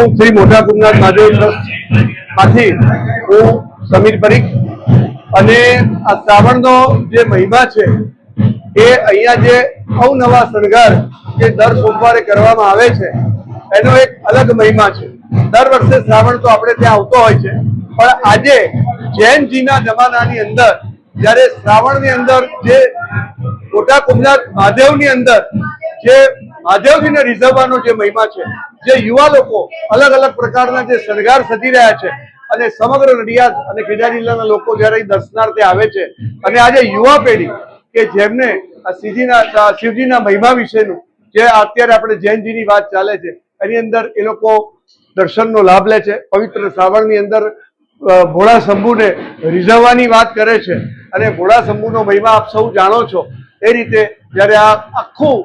હું શ્રી મોટા કુંભનાથ મહાદેવ ટ્રસ્ટમાંથી હું સમીર પરીખ અને આ શ્રાવણનો જે મહિમા છે એ અહીંયા જે અવનવા શણગાર જે દર સોમવારે કરવામાં આવે છે એનો એક અલગ મહિમા છે. દર વર્ષે શ્રાવણ તો આપણે ત્યાં આવતો હોય છે, પણ આજે જૈનજીના જમાનાની અંદર જ્યારે શ્રાવણની અંદર જે મોટા કુંભનાથ મહાદેવની અંદર જે મહાદેવજીને રીઝવવાનો જે મહિમા છે, જે યુવા લોકો અલગ અલગ પ્રકારના જે શણગાર સજી રહ્યા છે અને સમગ્ર નડિયાદ અને ખેડા જિલ્લાના લોકો જ્યારે દર્શનાર્થે આવે છે અને આજે યુવા પેઢી કે જેમને શિવજીના મહિમા વિશેનું જે અત્યારે આપણે જૈનજીની વાત ચાલે છે એની અંદર એ લોકો દર્શનનો લાભ લે છે. પવિત્ર શ્રાવણની અંદર ભોળા શંભુને રીઝવવાની વાત કરે છે અને ભોળા શંભુનો મહિમા આપ સૌ જાણો છો. એ રીતે જ્યારે આ આખું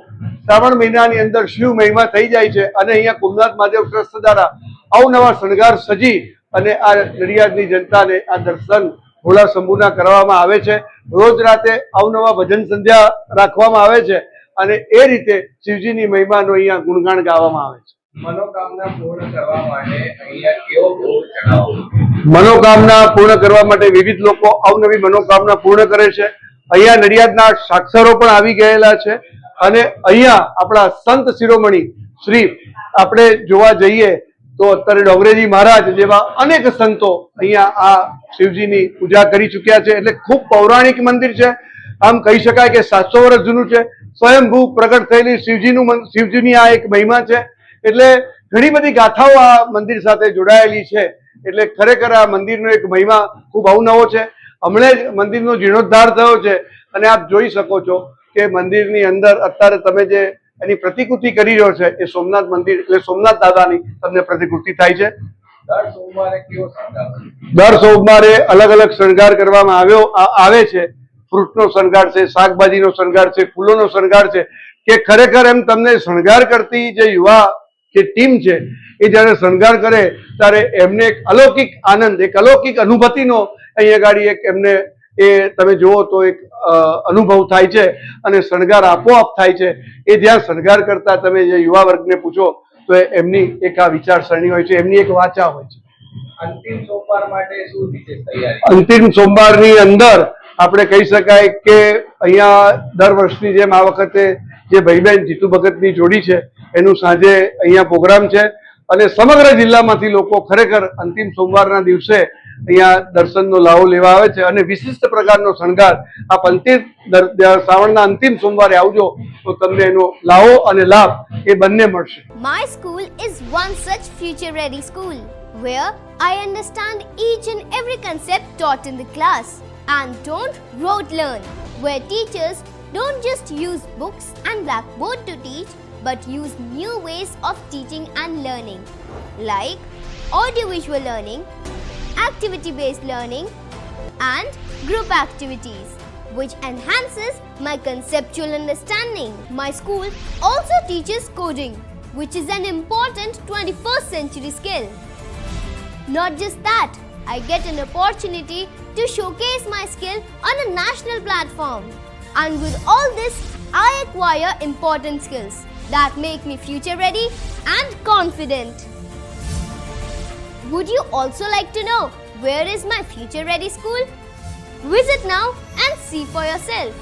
શ્રાવણ મહિનાની અંદર શિવ મહિમા થઈ જાય છે અને અહીંયા કુંભનાથ મહાદેવ ટ્રસ્ટ દ્વારા અવનવા શણગાર સજી અને આ નડિયાદની જનતાને આ દર્શન ભોળા શંભુના કરવામાં આવે છે. રોજ રાતે અવનવા ભજન સંધ્યા રાખવામાં આવે છે અને એ રીતે શિવજીની મહિમાનો અહીંયા ગુણગાન ગાવામાં આવે છે. મનોકામના પૂર્ણ કરવા માટે અહીંયા કેવો ભોગ ચડાવો? મનોકામના પૂર્ણ કરવા માટે વિવિધ લોકો અવનવી મનોકામના પૂર્ણ કરે છે. અહીંયા નડિયાદના સાક્ષરો પણ આવી ગયેલા છે અને અહીંયા આપણા સંત શિરોમણી શ્રી આપણે જોવા જઈએ તો અત્યારે ડોંગરેજી મહારાજ જેવા અનેક સંતો અહીંયા આ શિવજીની પૂજા કરી ચૂક્યા છે. એટલે ખૂબ પૌરાણિક મંદિર છે. આમ કહી શકાય કે 700 વર્ષ જૂનું છે. સ્વયંભૂ પ્રગટ થયેલી શિવજીની આ એક મહિમા છે. એટલે ઘણી બધી ગાથાઓ આ મંદિર સાથે જોડાયેલી છે. એટલે ખરેખર આ મંદિરનો એક મહિમા ખૂબ અવનવો છે. હમણાં જ મંદિરનો જીર્ણોદ્ધાર થયો છે અને આપ જોઈ શકો છો કે મંદિરની અંદર અત્યારે તમે જે એની પ્રતિકૃતિ કરી રહ્યો છે એ સોમનાથ મંદિર એટલે સોમનાથ દાદાની તમને પ્રતિકૃતિ થાય છે. દર સોમવારે કેવો શણગાર? દર સોમવારે અલગ અલગ શણગાર કરવામાં આવે છે. ફ્રૂટનો શણગાર છે, શાકભાજીનો શણગાર છે, ફૂલોનો શણગાર છે કે ખરેખર એમ તમને શણગાર કરતી જે યુવા જે ટીમ છે એ જ્યારે શણગાર કરે ત્યારે એમને એક અલૌકિક આનંદ, એક અલૌકિક અનુભૂતિનો અહીંયા ગાડી એક એમને એ તમે જુઓ તો એક અનુભવ થાય છે અને શણગાર આપોઆપ થાય છે. એ જ્યાં શણગાર કરતા તમે જે યુવા વર્ગને પૂછો તો એમની એક આ વિચારસરણી હોય છે, એમની એક વાચા હોય છે. અંતિમ સોમવાર માટે શું વિશેષ તૈયારી? અંતિમ સોમવારની અંદર આપણે કહી શકાય કે અહીંયા દર વર્ષની જેમ આ વખતે જે ભાઈબેન જીતુ ભગતની જોડી છે એનું સાંજે અહીંયા પ્રોગ્રામ છે અને સમગ્ર જિલ્લામાંથી લોકો ખરેખર અંતિમ સોમવારના દિવસે અહીંયા દર્શનનો લાવો લેવા આવે છે અને વિશિષ્ટ પ્રકારનો શણગાર આપ શ્રાવણના અંતિમ સોમવારે આવજો તો તમને એનો લાવો અને લાભ એ બંને મળશે. My school is one such future ready school where I understand each and every concept taught in the class and don't rote learn, where teachers don't just use books and blackboard to teach but use new ways of teaching and learning like audiovisual learning, activity-based learning and group activities which enhances my conceptual understanding. My school also teaches coding, which is an important 21st century skill. Not just that, I get an opportunity to showcase my skill on a national platform. And with all this, I acquire important skills that make me future ready and confident. Would you also like to know where is my future ready school? Visit now and see for yourself.